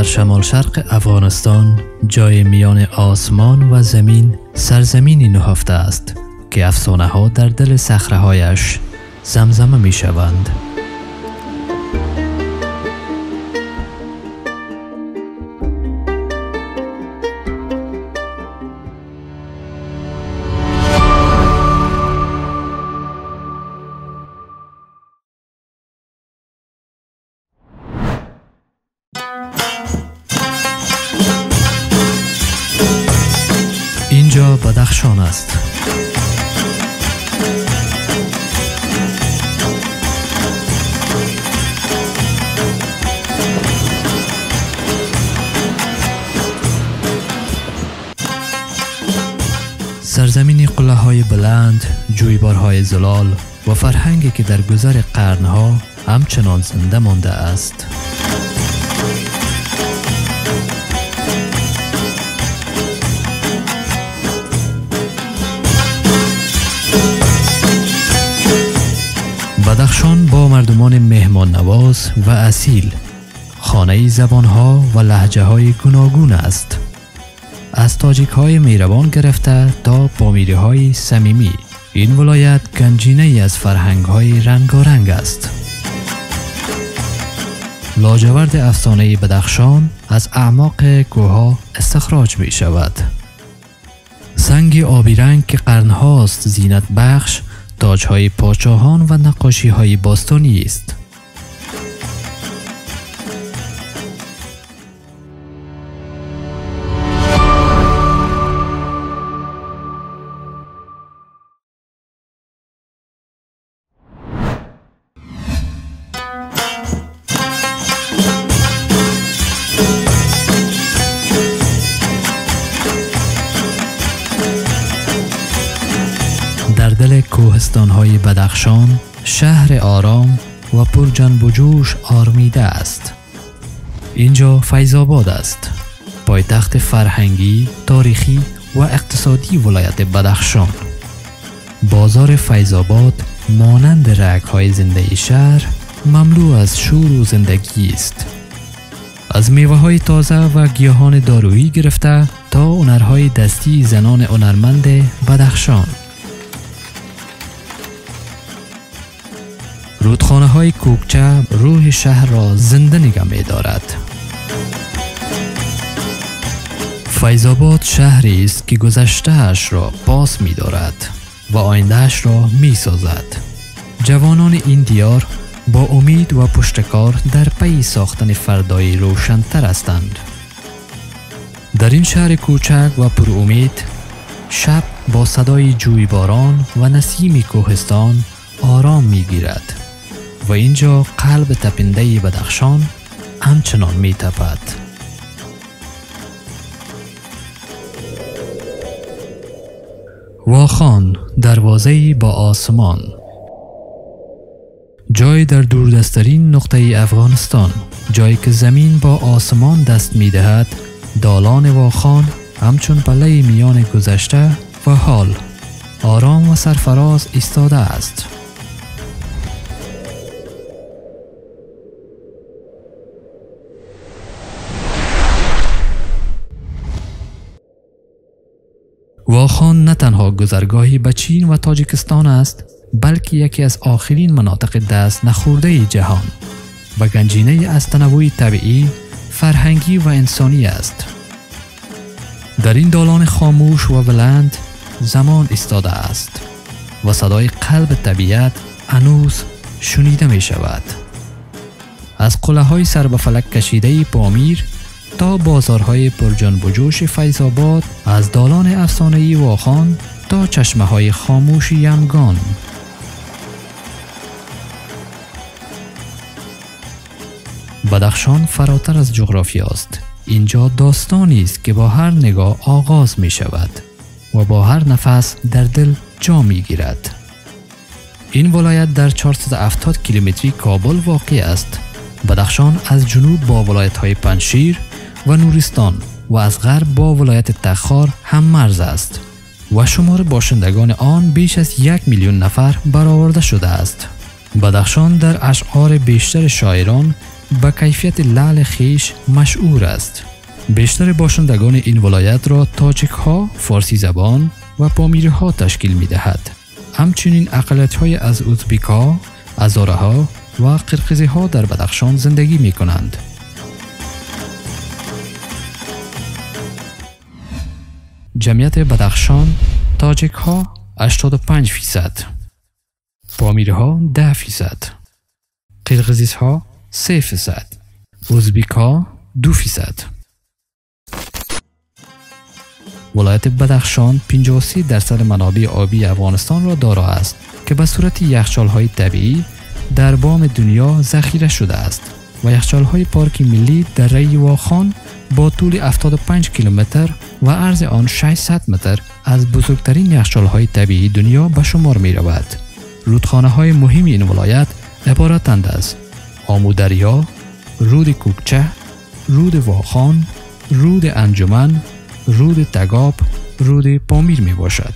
در شمال شرق افغانستان، جای میان آسمان و زمین، سرزمینی نهفته است که افسانه ها در دل صخره‌هایش زمزمه می شوند. اینجا بدخشان است. سرزمینی قلعه‌های بلند، جویبارهای زلال و فرهنگی که در گذر قرنها همچنان زنده مانده است. بدخشان با مردمان مهمان نواز و اصیل، خانه زبانها و لهجه های گوناگون است. از تاجیک های میروان گرفته تا پامیری های صمیمی، این ولایت گنجینه ای از فرهنگ های رنگارنگ است. لاجورد افسانه بدخشان از اعماق کوهها استخراج می شود. سنگ آبی رنگ که قرنهاست زینت بخش، تاج‌های پادشاهان و نقاشی‌های باستانی است. در دل کوهستان‌های بدخشان، شهر آرام و پر جنب و جوش آرمیده است. اینجا فیض‌آباد است، پایتخت فرهنگی، تاریخی و اقتصادی ولایت بدخشان. بازار فیض‌آباد مانند رگ‌های زنده شهر مملو از شور و زندگی است. از میوه‌های تازه و گیاهان دارویی گرفته تا هنرهای دستی زنان هنرمند بدخشان. رودخانه های کوکچه روح شهر را زنده نگه می دارد. فیض‌آباد شهری است که گذشته‌اش را پاس می دارد و آینده‌اش را می سازد. جوانان این دیار با امید و پشتکار در پی ساختن فردایی روشن‌تر هستند. در این شهر کوچک و پر امید، شب با صدای جویباران و نسیم کوهستان آرام می گیرد و اینجا قلب تپنده بدخشان همچنان می تپد. واخان، دروازه‌ای با آسمان. جای در دوردستترین نقطه افغانستان، جایی که زمین با آسمان دست می دهد. دالان واخان همچون پله میان گذشته و حال آرام و سرفراز ایستاده است. واخان نه تنها گذرگاهی به چین و تاجیکستان است، بلکه یکی از آخرین مناطق دست نخورده جهان و گنجینه از تنوع طبیعی، فرهنگی و انسانی است. در این دالان خاموش و بلند زمان ایستاده است و صدای قلب طبیعت هنوز شنیده می شود. از قلعه‌های سر به فلک کشیده پامیر تا بازارهای پرجنب و جوش فیض‌آباد، از دالان افسانه‌ای واخان تا چشمه‌های خاموش یمگان. بدخشان فراتر از جغرافیا است. اینجا داستانی است که با هر نگاه آغاز می شود و با هر نفس در دل جا می گیرد. این ولایت در 470 کیلومتری کابل واقع است. بدخشان از جنوب با ولایت‌های پنجشیر و نورستان و از غرب با ولایت تخار هم مرز است و شمار باشندگان آن بیش از 1 میلیون نفر برآورده شده است. بدخشان در اشعار بیشتر شاعران به کیفیت لعل خیش مشهور است. بیشتر باشندگان این ولایت را تاجیک ها، فارسی زبان و پامیری ها تشکیل می دهد. همچنین اقلیت های از ازبک‌ها، هزاره ها و قرقیزی ها در بدخشان زندگی می کنند. جمعیت بدخشان تاجیک ها 85%، پامیری ها 10%، قرقیز ها 3%، ازبک ها 2%. ولایت بدخشان 53% منابع آبی افغانستان را دارا است که به صورت یخچال های طبیعی در بام دنیا ذخیره شده است و یخچال های پارک ملی دره واخان با طول 75 کیلومتر و عرض آن 600 متر از بزرگترین یخچال های طبیعی دنیا به شمار می رود. رودخانه های مهم این ولایت عبارتند از آمو دریا، رود کوکچه، رود واخان، رود انجمن، رود تگاب، رود پامیر می باشد.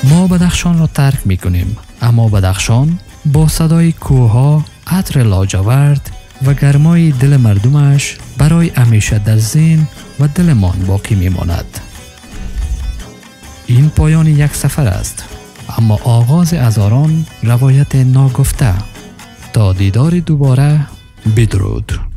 ما بدخشان را ترک می کنیم، اما بدخشان با صدای کوه‌ها، عطر لاجورد و گرمای دل مردمش برای همیشه در ذهن و دلمان باقی می ماند. این پایان یک سفر است، اما آغاز از آن روایت ناگفته. تا دیدار دوباره، بدرود.